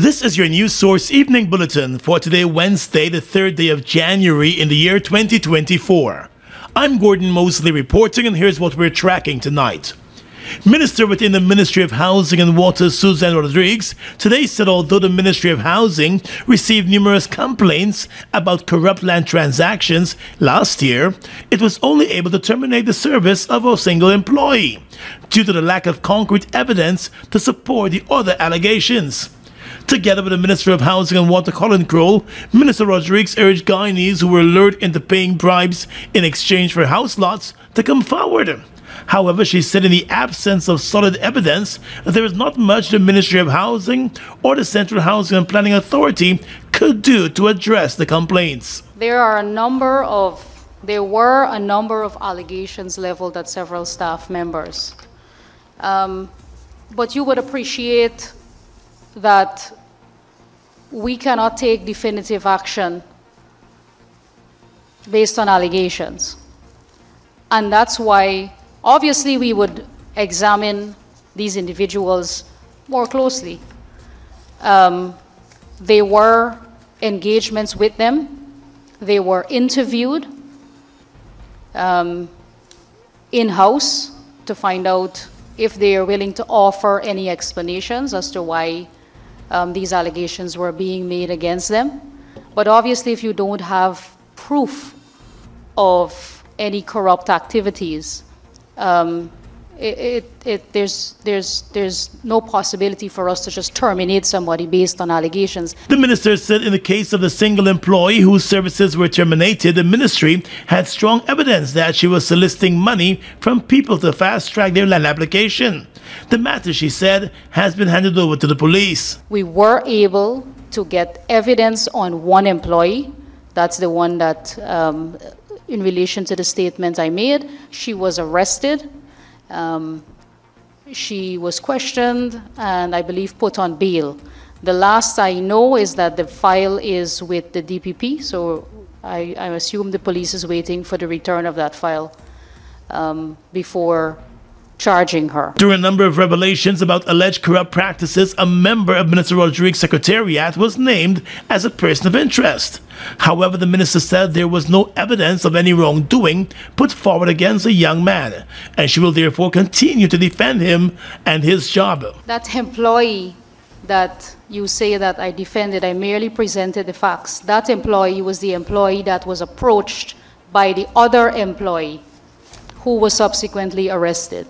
This is your News Source Evening Bulletin for today, Wednesday, the 3rd day of January in the year 2024. I'm Gordon Mosley reporting, and here's what we're tracking tonight. Minister within the Ministry of Housing and Water, Suzanne Rodriguez, today said although the Ministry of Housing received numerous complaints about corrupt land transactions last year, it was only able to terminate the service of a single employee due to the lack of concrete evidence to support the other allegations. Together with the Minister of Housing and Water, Colin Crowell, Minister Rodriguez urged Guyanese who were lured into paying bribes in exchange for house lots to come forward. However, she said in the absence of solid evidence, there is not much the Ministry of Housing or the Central Housing and Planning Authority could do to address the complaints. There were a number of allegations leveled at several staff members. But you would appreciate that we cannot take definitive action based on allegations. And that's why, obviously, we would examine these individuals more closely. There were engagements with them. They were interviewed in-house to find out if they are willing to offer any explanations as to why these allegations were being made against them. But obviously, if you don't have proof of any corrupt activities, there's no possibility for us to just terminate somebody based on allegations. The minister said in the case of the single employee whose services were terminated, the ministry had strong evidence that she was soliciting money from people to fast-track their land application. The matter, she said, has been handed over to the police. We were able to get evidence on one employee. That's the one that, in relation to the statement I made, she was arrested. She was questioned and I believe put on bail. The last I know is that the file is with the DPP, so I assume the police is waiting for the return of that file before charging her. During a number of revelations about alleged corrupt practices, a member of Minister Rodriguez's secretariat was named as a person of interest. However, the minister said there was no evidence of any wrongdoing put forward against the young man, and she will therefore continue to defend him and his job. That employee that you say that I defended, I merely presented the facts. That employee was the employee that was approached by the other employee who was subsequently arrested.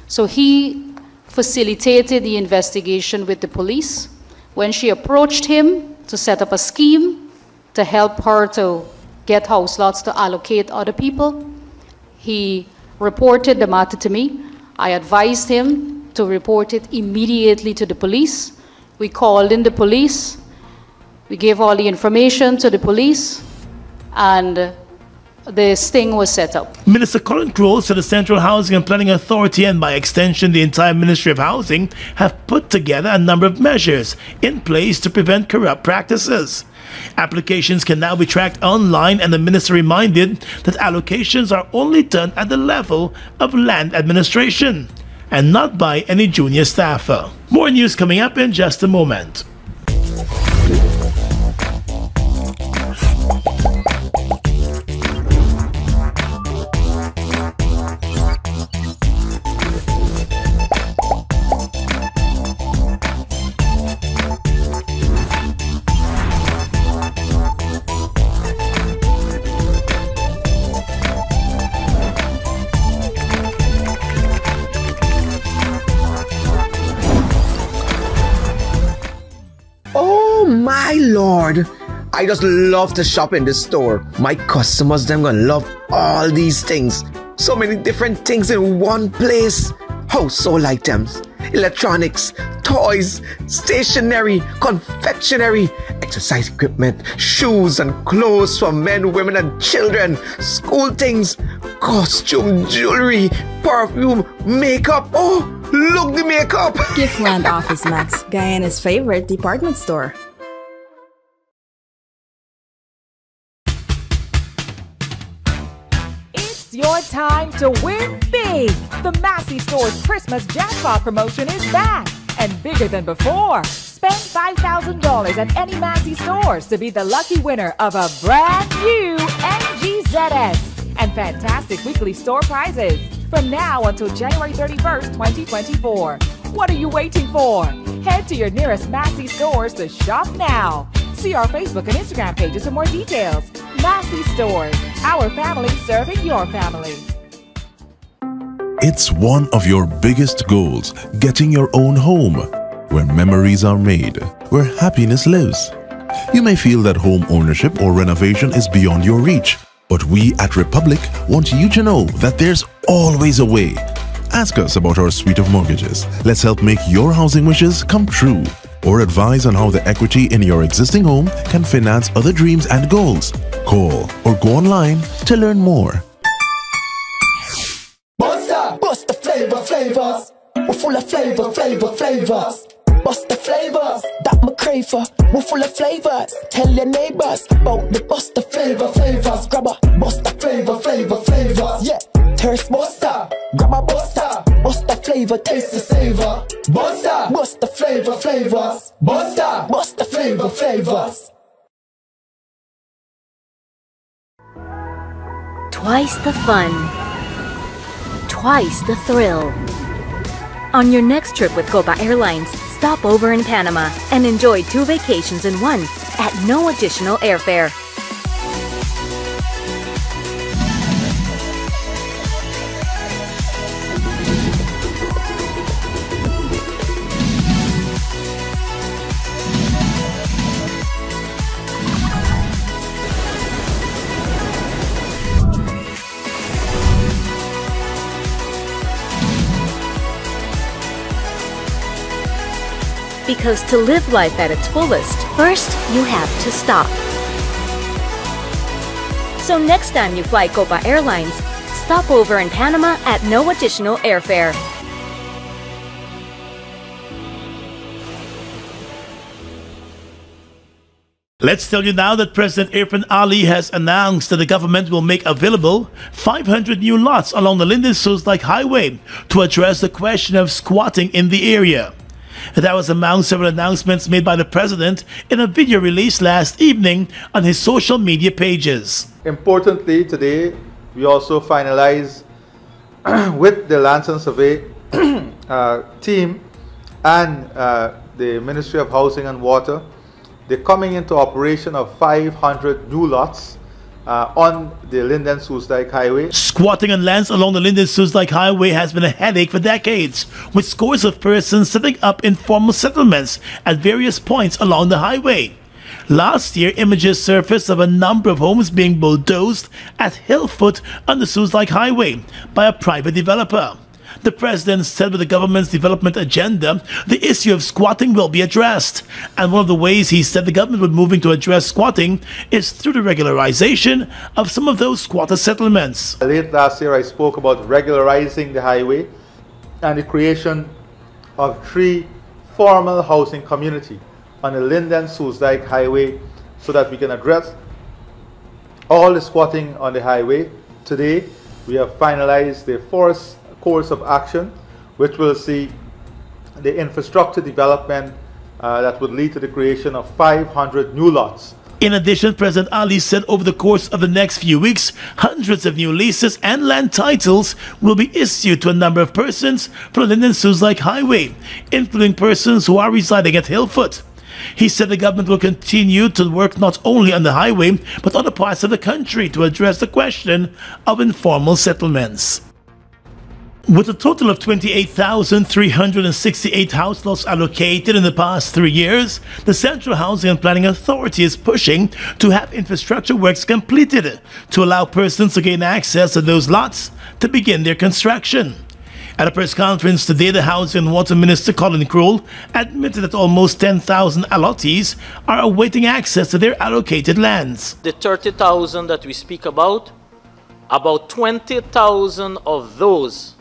So he facilitated the investigation with the police. When she approached him to set up a scheme to help her to get house lots to allocate other people, he reported the matter to me. I advised him to report it immediately to the police. We called in the police. We gave all the information to the police, and the sting was set up. Minister Colin Crowell said the Central Housing and Planning Authority, and by extension the entire Ministry of Housing, have put together a number of measures in place to prevent corrupt practices. Applications can now be tracked online, and the minister reminded that allocations are only done at the level of land administration and not by any junior staffer. More news coming up in just a moment. My lord, I just love to shop in this store. My customers, them gonna love all these things. So many different things in one place. Household items, electronics, toys, stationery, confectionery, exercise equipment, shoes and clothes for men, women and children, school things, costume, jewelry, perfume, makeup. Oh, look, the makeup! Giftland Office Max, Guyana's favorite department store. It's your time to win big. The Massey Store's Christmas jackpot promotion is back and bigger than before. Spend $5,000 at any Massey stores to be the lucky winner of a brand new NGZS and fantastic weekly store prizes from now until January 31st, 2024. What are you waiting for? Head to your nearest Massey stores to shop now. See our Facebook and Instagram pages for more details. Massey Stores, our family serving your family. It's one of your biggest goals, getting your own home, where memories are made, where happiness lives. You may feel that home ownership or renovation is beyond your reach, but we at Republic want you to know that there's always a way. Ask us about our suite of mortgages. Let's help make your housing wishes come true. Or advise on how the equity in your existing home can finance other dreams and goals. Call or go online to learn more. Bust the flavors. We're full of flavors. Bust the flavors, that my crave for. We're full of flavors. Tell your neighbors about the bust the flavors. Grab a bust the flavors. Yeah, thirst buster. Grab a buster. Bust the flavor, taste the savor. Bust the flavors. Bust the flavors. Twice the fun. Twice the thrill. On your next trip with Copa Airlines, stop over in Panama and enjoy 2 vacations in one at no additional airfare. Because to live life at its fullest, first you have to stop. So next time you fly Copa Airlines, stop over in Panama at no additional airfare. Let's tell you now that President Irfan Ali has announced that the government will make available 500 new lots along the Linden-Soesdijk Highway to address the question of squatting in the area. That was among several announcements made by the president in a video released last evening on his social media pages. Importantly, today we also finalized with the Lands and Survey team and the Ministry of Housing and Water, the coming into operation of 500 new lots on the Linden-Soesdijk Highway. Squatting on lands along the Linden-Soesdijk Highway has been a headache for decades, with scores of persons setting up informal settlements at various points along the highway. Last year, images surfaced of a number of homes being bulldozed at Hillfoot on the Soesdijk Highway by a private developer. The president said with the government's development agenda, the issue of squatting will be addressed. And one of the ways he said the government would moving to address squatting is through the regularization of some of those squatter settlements. Late last year, I spoke about regularizing the highway and the creation of 3 formal housing communities on the Linden-Soesdijk Highway so that we can address all the squatting on the highway. Today, we have finalized the first course of action, which will see the infrastructure development that would lead to the creation of 500 new lots. In addition, President Ali said over the course of the next few weeks, hundreds of new leases and land titles will be issued to a number of persons from the Linden-Soesdijk Highway, including persons who are residing at Hillfoot. He said the government will continue to work not only on the highway, but other parts of the country to address the question of informal settlements. With a total of 28,368 house lots allocated in the past 3 years, the Central Housing and Planning Authority is pushing to have infrastructure works completed to allow persons to gain access to those lots to begin their construction. At a press conference today, the Housing and Water Minister Colin Crowell admitted that almost 10,000 allottees are awaiting access to their allocated lands. The 30,000 that we speak about 20,000 of those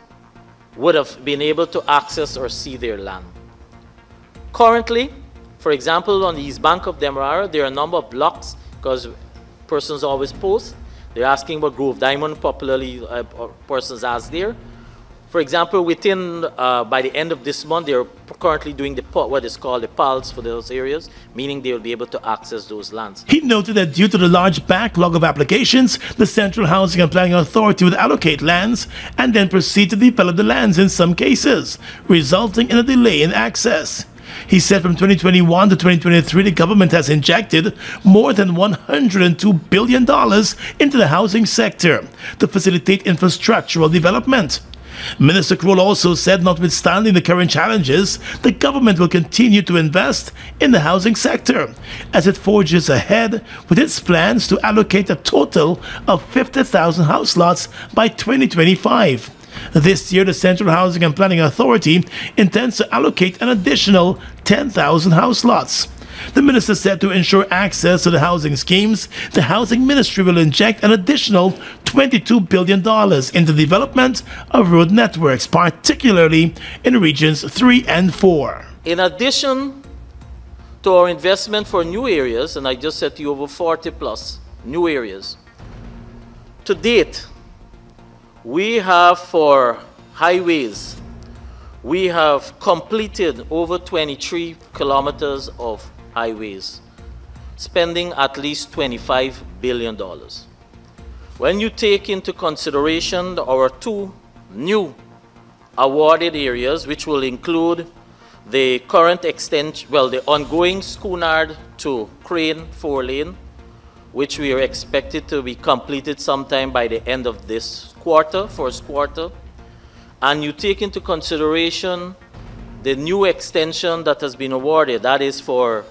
would have been able to access or see their land. Currently, for example, on the East Bank of Demerara, there are a number of blocks, because persons always post. They're asking about Grove Diamond, popularly persons ask there, For example, within, by the end of this month, they're currently doing what is called the PALs for those areas, meaning they will be able to access those lands. He noted that due to the large backlog of applications, the Central Housing and Planning Authority would allocate lands and then proceed to develop the lands in some cases, resulting in a delay in access. He said from 2021 to 2023, the government has injected more than $102 billion into the housing sector to facilitate infrastructural development. Minister Kroll also said, notwithstanding the current challenges, the government will continue to invest in the housing sector as it forges ahead with its plans to allocate a total of 50,000 house lots by 2025. This year, the Central Housing and Planning Authority intends to allocate an additional 10,000 house lots. The minister said to ensure access to the housing schemes, the Housing Ministry will inject an additional $22 billion into development of road networks, particularly in regions 3 and 4. In addition to our investment for new areas, and I just said to you over 40 plus new areas, to date, we have for highways, we have completed over 23 kilometers of highways, spending at least $25 billion. When you take into consideration our two new awarded areas, which will include the current extension, well, the ongoing Schoonard to Crane 4-lane, which we are expected to be completed sometime by the end of this quarter, first quarter, and you take into consideration the new extension that has been awarded, that is for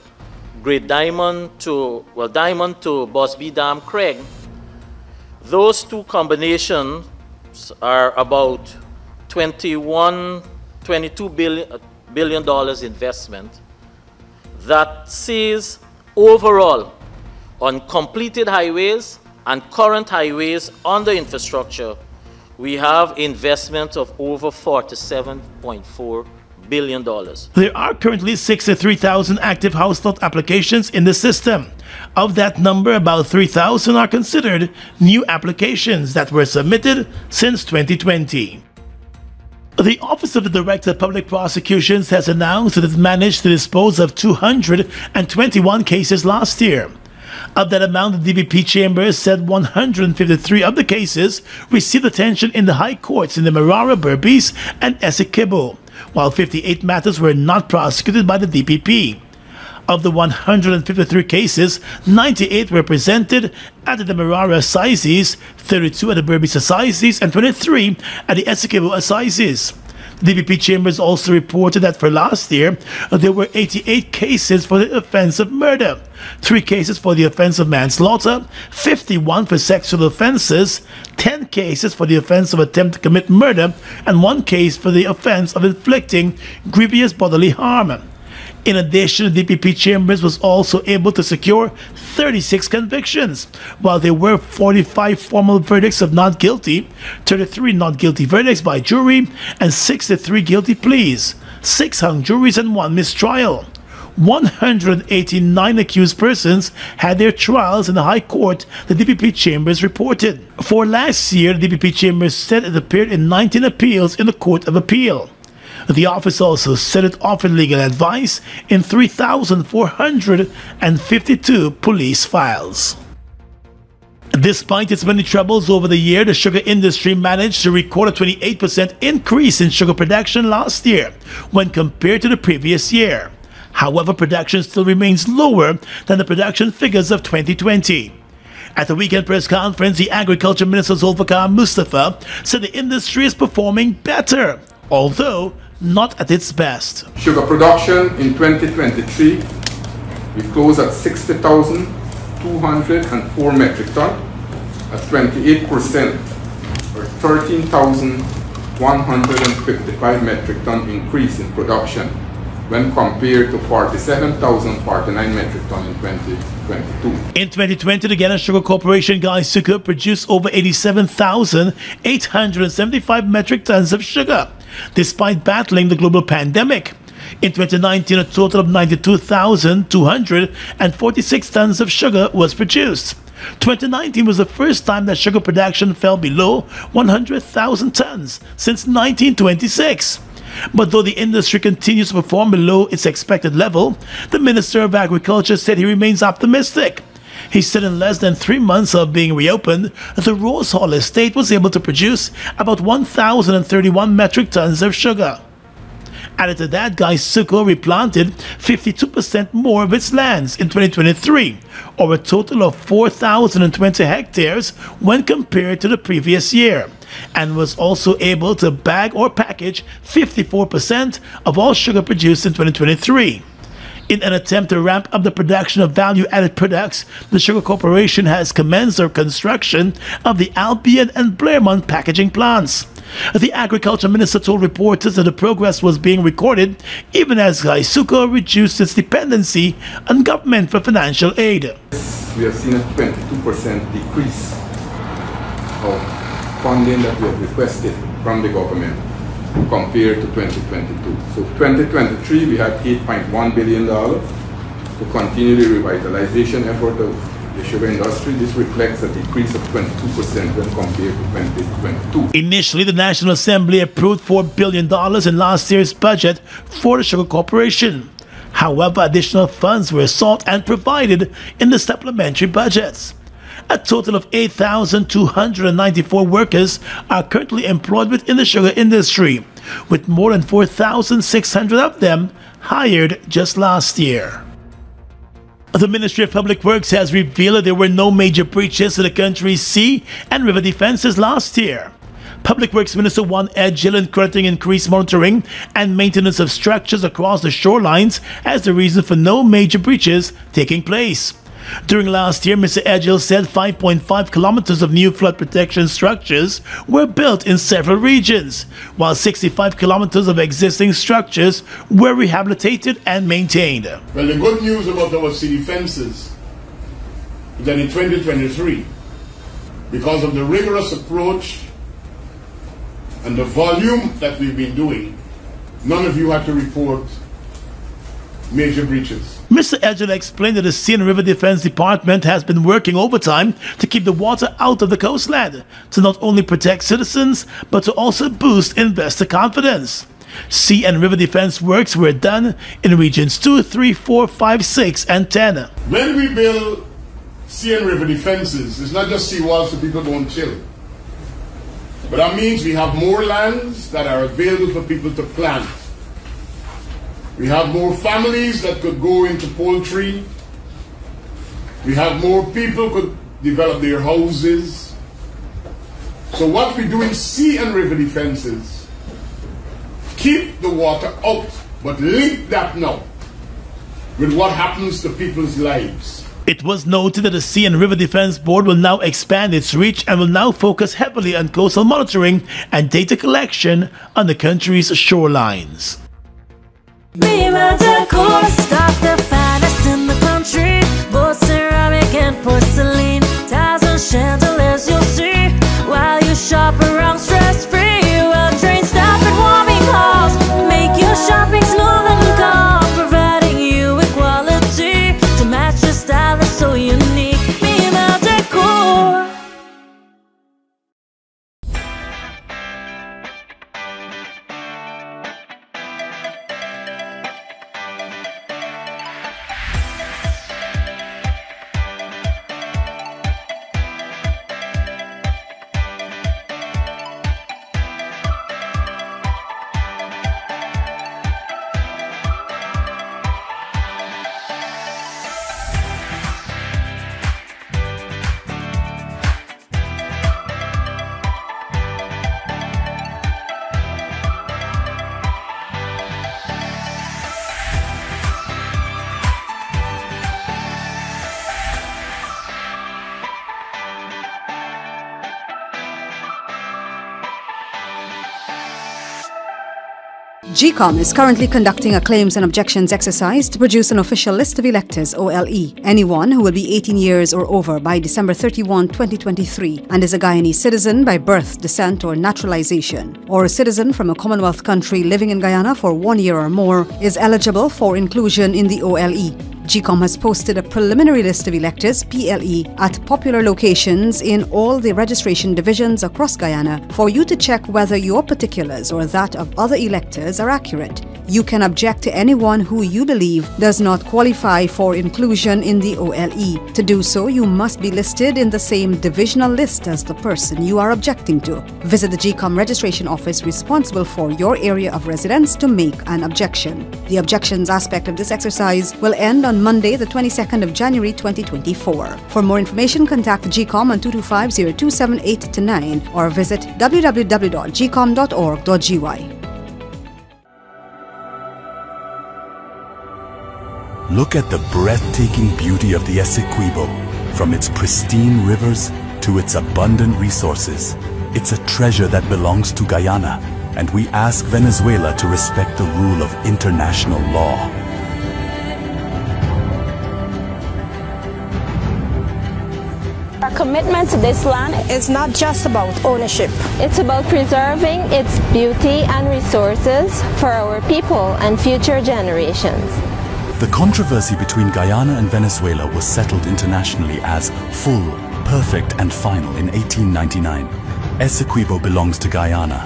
Great Diamond to, well, Diamond to Bosby Dam Craig. Those two combinations are about $22 billion investment that sees overall on completed highways and current highways under infrastructure, we have investment of over $47.4 billion. There are currently 63,000 active house lot applications in the system. Of that number, about 3,000 are considered new applications that were submitted since 2020. The Office of the Director of Public Prosecutions has announced that it managed to dispose of 221 cases last year. Of that amount, the DPP Chambers said 153 of the cases received attention in the high courts in the Marara, Berbice, and Essequibo, while 58 matters were not prosecuted by the DPP. Of the 153 cases, 98 were presented at the Marara Assizes, 32 at the Berbice Assizes, and 23 at the Essequibo Assizes. The DPP Chambers also reported that for last year, there were 88 cases for the offense of murder, 3 cases for the offense of manslaughter, 51 for sexual offenses, 10 cases for the offense of attempt to commit murder, and 1 case for the offense of inflicting grievous bodily harm. In addition, the DPP Chambers was also able to secure 36 convictions, while there were 45 formal verdicts of not guilty, 33 not guilty verdicts by jury, and 63 guilty pleas, 6 hung juries, and 1 mistrial. 189 accused persons had their trials in the High Court, the DPP Chambers reported. For last year, the DPP Chambers said it appeared in 19 appeals in the Court of Appeal. The office also said it offered legal advice in 3,452 police files. Despite its many troubles over the year, the sugar industry managed to record a 28% increase in sugar production last year when compared to the previous year. However, production still remains lower than the production figures of 2020. At the weekend press conference, the Agriculture Minister Zulfikar Mustafa said the industry is performing better, although not at its best. Sugar production in 2023, we closed at 60,204 metric ton, a 28% or 13,155 metric ton increase in production when compared to 47,049 metric ton in 2022. In 2020, the Guyana Sugar Corporation Guyana produced over 87,875 metric tons of sugar, despite battling the global pandemic. In 2019, a total of 92,246 tons of sugar was produced. 2019 was the first time that sugar production fell below 100,000 tons since 1926. But though the industry continues to perform below its expected level, the Minister of Agriculture said he remains optimistic. He said in less than 3 months of being reopened, the Rose Hall estate was able to produce about 1,031 metric tons of sugar. Added to that, Guyana replanted 52% more of its lands in 2023, or a total of 4,020 hectares when compared to the previous year, and was also able to bag or package 54% of all sugar produced in 2023. In an attempt to ramp up the production of value-added products, the Sugar Corporation has commenced the construction of the Albion and Blairmont packaging plants. The Agriculture Minister told reporters that the progress was being recorded even as Guyana reduced its dependency on government for financial aid. We have seen a 22% decrease of funding that we have requested from the government compared to 2022. So 2023 we had $8.1 billion to continue the revitalization effort of the sugar industry. This reflects a decrease of 22% when compared to 2022. Initially, the National Assembly approved $4 billion in last year's budget for the Sugar Corporation. However, additional funds were sought and provided in the supplementary budgets. A total of 8,294 workers are currently employed within the sugar industry, with more than 4,600 of them hired just last year. The Ministry of Public Works has revealed that there were no major breaches to the country's sea and river defenses last year. Public Works Minister Juan Edghill crediting increased monitoring and maintenance of structures across the shorelines as the reason for no major breaches taking place. During last year, Mr. Edghill said 5.5 kilometers of new flood protection structures were built in several regions, while 65 kilometers of existing structures were rehabilitated and maintained. Well, the good news about our sea defenses is that in 2023, because of the rigorous approach and the volume that we've been doing, none of you had to report major breaches. Mr. Edghill explained that the Sea and River Defense Department has been working overtime to keep the water out of the coastline, to not only protect citizens, but to also boost investor confidence. Sea and River Defense works were done in regions 2, 3, 4, 5, 6, and 10. When we build sea and river defenses, it's not just seawalls so people don't chill. But that means we have more lands that are available for people to plant. We have more families that could go into poultry. We have more people could develop their houses. So what we do in sea and river defenses, keep the water out, but link that now with what happens to people's lives. It was noted that the Sea and River Defense Board will now expand its reach and will now focus heavily on coastal monitoring and data collection on the country's shorelines. Mima Decor, stock the finest in the country. Both ceramic and porcelain, tiles and chandeliers you'll see while you shop around stress-free. Well-trained staff and warming halls make your shopping smooth and calm, providing you with quality to match your style is so unique. Mima Decor. GCOM is currently conducting a claims and objections exercise to produce an official list of electors, OLE. Anyone who will be 18 years or over by December 31, 2023 and is a Guyanese citizen by birth, descent or naturalization, or a citizen from a Commonwealth country living in Guyana for 1 year or more is eligible for inclusion in the OLE. GCOM has posted a preliminary list of electors, PLE, at popular locations in all the registration divisions across Guyana for you to check whether your particulars or that of other electors are accurate. You can object to anyone who you believe does not qualify for inclusion in the OLE. To do so, you must be listed in the same divisional list as the person you are objecting to. Visit the GCOM registration office responsible for your area of residence to make an objection. The objections aspect of this exercise will end on Monday, the 22nd of January 2024. For more information, contact GCOM on 225-0278-9 or visit www.gcom.org.gy. Look at the breathtaking beauty of the Essequibo. From its pristine rivers to its abundant resources, it's a treasure that belongs to Guyana, and we ask Venezuela to respect the rule of international law. Our commitment to this land is not just about ownership. It's about preserving its beauty and resources for our people and future generations. The controversy between Guyana and Venezuela was settled internationally as full, perfect and final in 1899. Essequibo belongs to Guyana.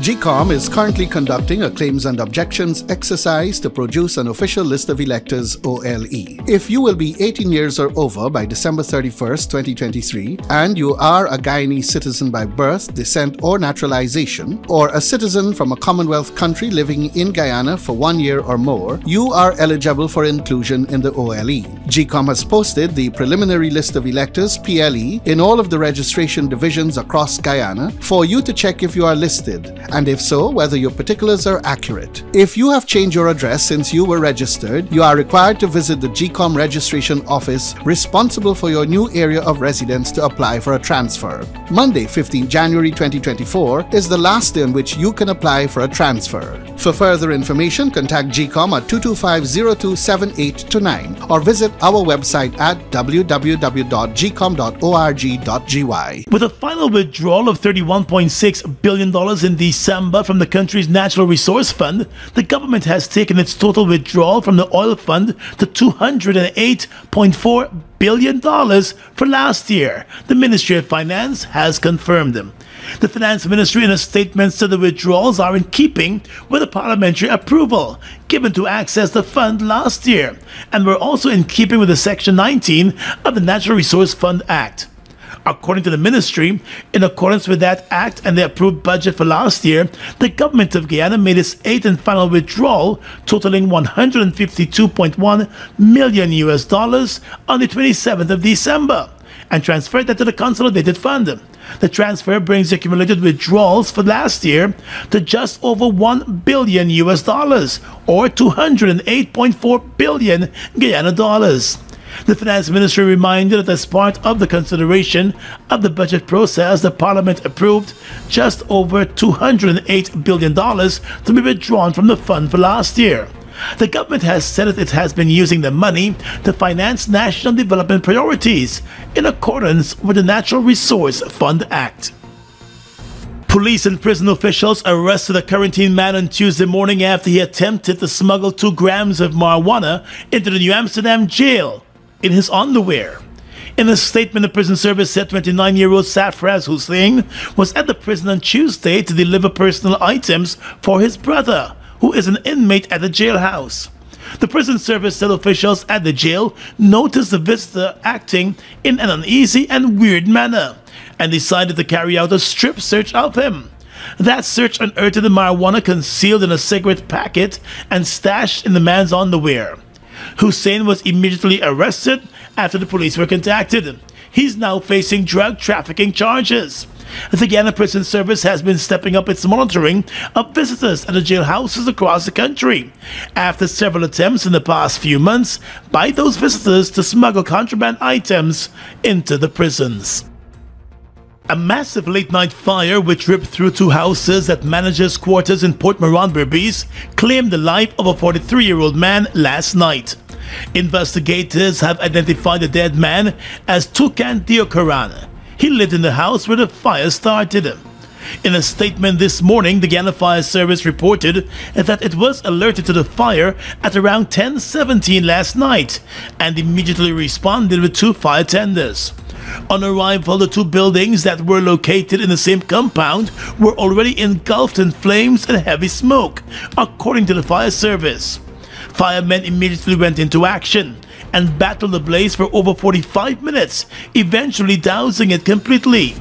GCOM is currently conducting a claims and objections exercise to produce an official list of electors OLE. If you will be 18 years or over by December 31st, 2023, and you are a Guyanese citizen by birth, descent or naturalization, or a citizen from a Commonwealth country living in Guyana for 1 year or more, you are eligible for inclusion in the OLE. GCOM has posted the preliminary list of electors PLE in all of the registration divisions across Guyana for you to check if you are listed, and if so, whether your particulars are accurate. If you have changed your address since you were registered, you are required to visit the GCOM registration office responsible for your new area of residence to apply for a transfer. Monday, 15 January 2024 is the last day on which you can apply for a transfer. For further information, contact GCOM at 225-0278-9 or visit our website at www.gcom.org.gy. With a final withdrawal of $31.6 billion in December from the country's Natural Resource Fund, the government has taken its total withdrawal from the oil fund to $208.4 billion for last year, the Ministry of Finance has confirmed. The Finance Ministry in a statement said the withdrawals are in keeping with the parliamentary approval given to access the fund last year and were also in keeping with the Section 19 of the Natural Resource Fund Act. According to the ministry, in accordance with that act and the approved budget for last year, the government of Guyana made its eighth and final withdrawal, totaling $152.1 million on the 27th of December, and transferred that to the consolidated fund. The transfer brings the accumulated withdrawals for last year to just over $1 billion, or $208.4 billion Guyana dollars. The Finance Ministry reminded that as part of the consideration of the budget process, the Parliament approved just over $208 billion to be withdrawn from the fund for last year. The government has said that it has been using the money to finance national development priorities in accordance with the Natural Resource Fund Act. Police and prison officials arrested a quarantined man on Tuesday morning after he attempted to smuggle 2 grams of marijuana into the New Amsterdam jail in his underwear. In a statement, the prison service said 29-year-old Safraz Hussein was at the prison on Tuesday to deliver personal items for his brother, who is an inmate at the jailhouse. The prison service said officials at the jail noticed the visitor acting in an uneasy and weird manner and decided to carry out a strip search of him. That search unearthed the marijuana concealed in a cigarette packet and stashed in the man's underwear. Hussein was immediately arrested after the police were contacted. He's now facing drug trafficking charges. The Guyana Prison Service has been stepping up its monitoring of visitors at the jailhouses across the country after several attempts in the past few months by those visitors to smuggle contraband items into the prisons. A massive late-night fire which ripped through two houses at managers' quarters in Port Moran, Berbice, claimed the life of a 43-year-old man last night. Investigators have identified the dead man as Tukan Diokaran. He lived in the house where the fire started. In a statement this morning, the Guyana Fire Service reported that it was alerted to the fire at around 10:17 last night and immediately responded with two fire tenders. On arrival, the two buildings that were located in the same compound were already engulfed in flames and heavy smoke, according to the fire service. Firemen immediately went into action and battled the blaze for over 45 minutes, eventually dousing it completely.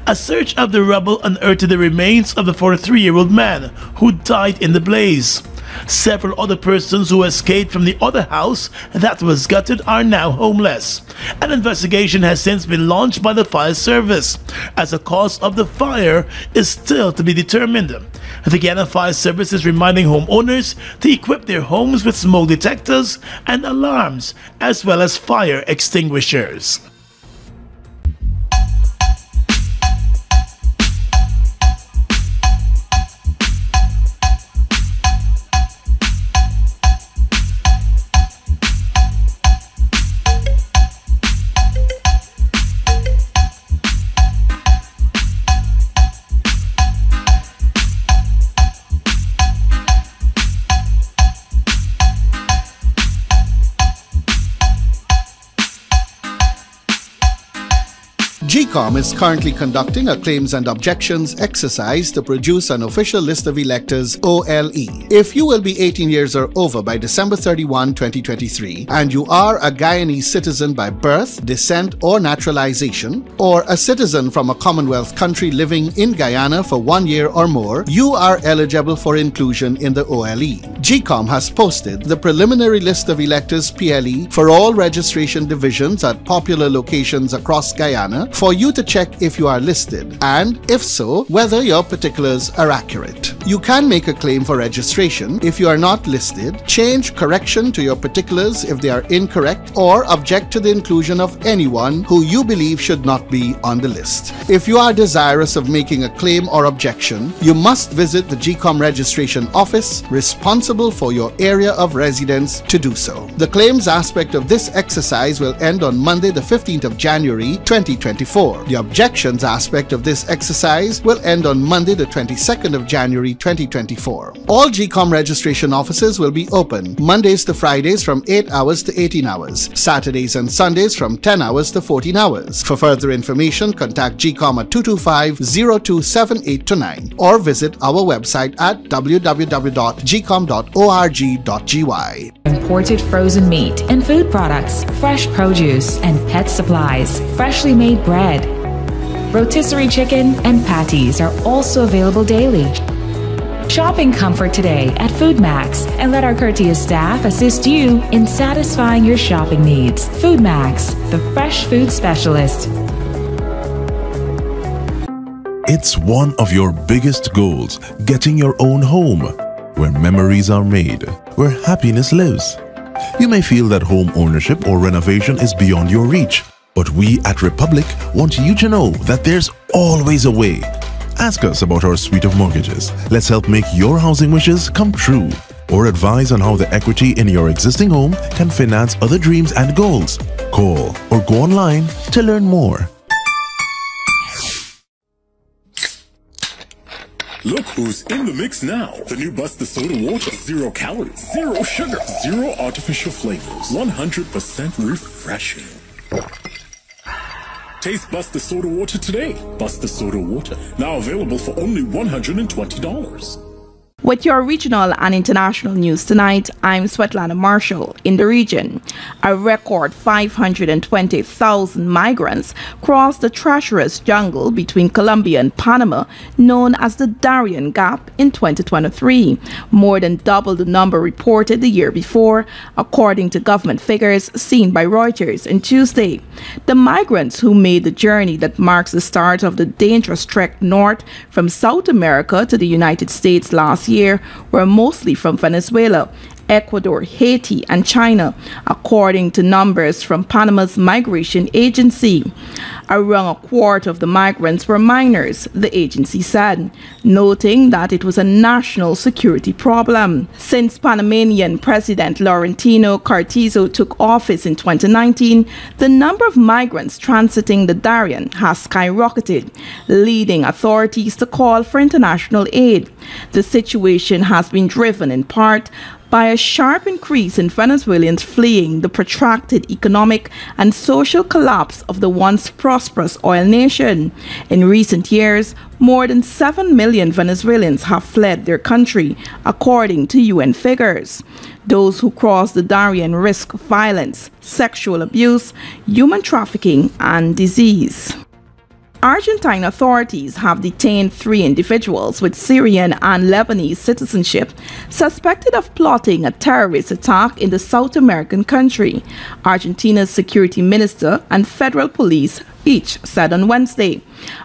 A search of the rubble unearthed the remains of the 43-year-old man who died in the blaze. Several other persons who escaped from the other house that was gutted are now homeless. An investigation has since been launched by the fire service, as the cause of the fire is still to be determined. The Guyana Fire Service is reminding homeowners to equip their homes with smoke detectors and alarms, as well as fire extinguishers. GCOM is currently conducting a claims and objections exercise to produce an official list of electors OLE. If you will be 18 years or over by December 31, 2023, and you are a Guyanese citizen by birth, descent, or naturalization, or a citizen from a Commonwealth country living in Guyana for 1 year or more, you are eligible for inclusion in the OLE. GCOM has posted the preliminary list of electors PLE for all registration divisions at popular locations across Guyana for you to check if you are listed, and if so, whether your particulars are accurate. You can make a claim for registration if you are not listed, change correction to your particulars if they are incorrect, or object to the inclusion of anyone who you believe should not be on the list. If you are desirous of making a claim or objection, you must visit the GCOM registration office responsible for your area of residence to do so. The claims aspect of this exercise will end on Monday the 15th of January 2024. The objections aspect of this exercise will end on Monday the 22nd of January 2024. All GCOM registration offices will be open Mondays to Fridays from 8 hours to 18 hours, Saturdays and Sundays from 10 hours to 14 hours. For further information, contact GCOM at 225-027829 or visit our website at www.gcom.org.gy. Imported frozen meat and food products, fresh produce and pet supplies, freshly made bread, rotisserie chicken and patties are also available daily. Shop in comfort today at FoodMax and let our courteous staff assist you in satisfying your shopping needs. FoodMax, the fresh food specialist. It's one of your biggest goals, getting your own home, where memories are made, where happiness lives. You may feel that home ownership or renovation is beyond your reach, but we at Republic want you to know that there's always a way. Ask us about our suite of mortgages. Let's help make your housing wishes come true, or advise on how the equity in your existing home can finance other dreams and goals. Call or go online to learn more. Look who's in the mix now. The new Buster Soda Water. 0 calories, 0 sugar, 0 artificial flavors. 100% refreshing. Taste Buster Soda Water today. Buster Soda Water. Now available for only $120. With your regional and international news tonight, I'm Svetlana Marshall. In the region, a record 520,000 migrants crossed the treacherous jungle between Colombia and Panama, known as the Darien Gap, in 2023, more than double the number reported the year before, according to government figures seen by Reuters on Tuesday. The migrants who made the journey that marks the start of the dangerous trek north from South America to the United States last year were mostly from Venezuela, Ecuador, Haiti, and China, according to numbers from Panama's migration agency. Around a quarter of the migrants were minors, the agency said, noting that it was a national security problem. Since Panamanian President Laurentino Cortizo took office in 2019, the number of migrants transiting the Darien has skyrocketed, leading authorities to call for international aid. The situation has been driven in part by a sharp increase in Venezuelans fleeing the protracted economic and social collapse of the once prosperous oil nation. In recent years, more than 7 million Venezuelans have fled their country, according to UN figures. Those who cross the Darien risk violence, sexual abuse, human trafficking, and disease. Argentine authorities have detained 3 individuals with Syrian and Lebanese citizenship suspected of plotting a terrorist attack in the South American country, Argentina's security minister and federal police each said on Wednesday.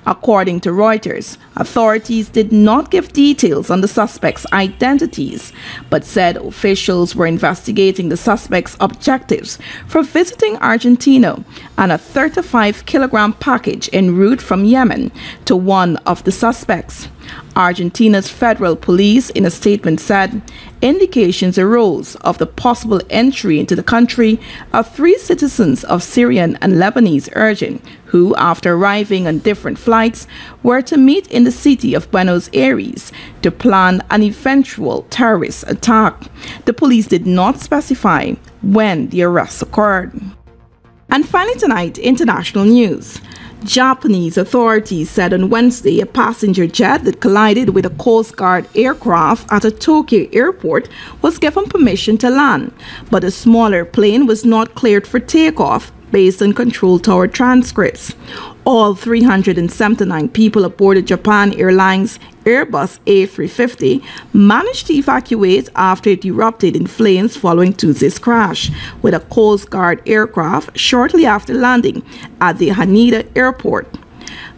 According to Reuters, authorities did not give details on the suspects' identities, but said officials were investigating the suspects' objectives for visiting Argentina and a 35-kilogram package en route from Yemen to one of the suspects. Argentina's federal police, in a statement, said indications arose of the possible entry into the country of 3 citizens of Syrian and Lebanese origin who, after arriving on different flights, were to meet in the city of Buenos Aires to plan an eventual terrorist attack. The police did not specify when the arrests occurred. And finally tonight, international news. Japanese authorities said on Wednesday a passenger jet that collided with a Coast Guard aircraft at a Tokyo airport was given permission to land, but a smaller plane was not cleared for takeoff based on control tower transcripts. All 379 people aboard the Japan Airlines Airbus A350 managed to evacuate after it erupted in flames following Tuesday's crash with a Coast Guard aircraft shortly after landing at the Haneda airport.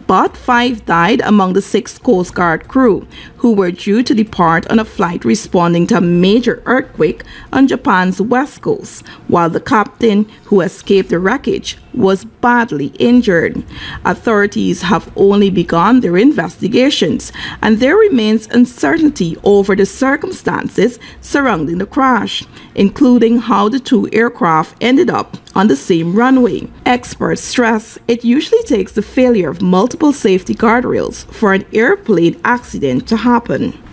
But 5 died among the 6 Coast Guard crew who were due to depart on a flight responding to a major earthquake on Japan's west coast, while the captain, who escaped the wreckage, was badly injured. Authorities have only begun their investigations, and there remains uncertainty over the circumstances surrounding the crash, including how the 2 aircraft ended up on the same runway. Experts stress it usually takes the failure of multiple safety guardrails for an airplane accident to happen.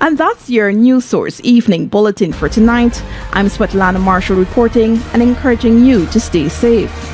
And that's your News Source Evening Bulletin for tonight. I'm Svetlana Marshall reporting and encouraging you to stay safe.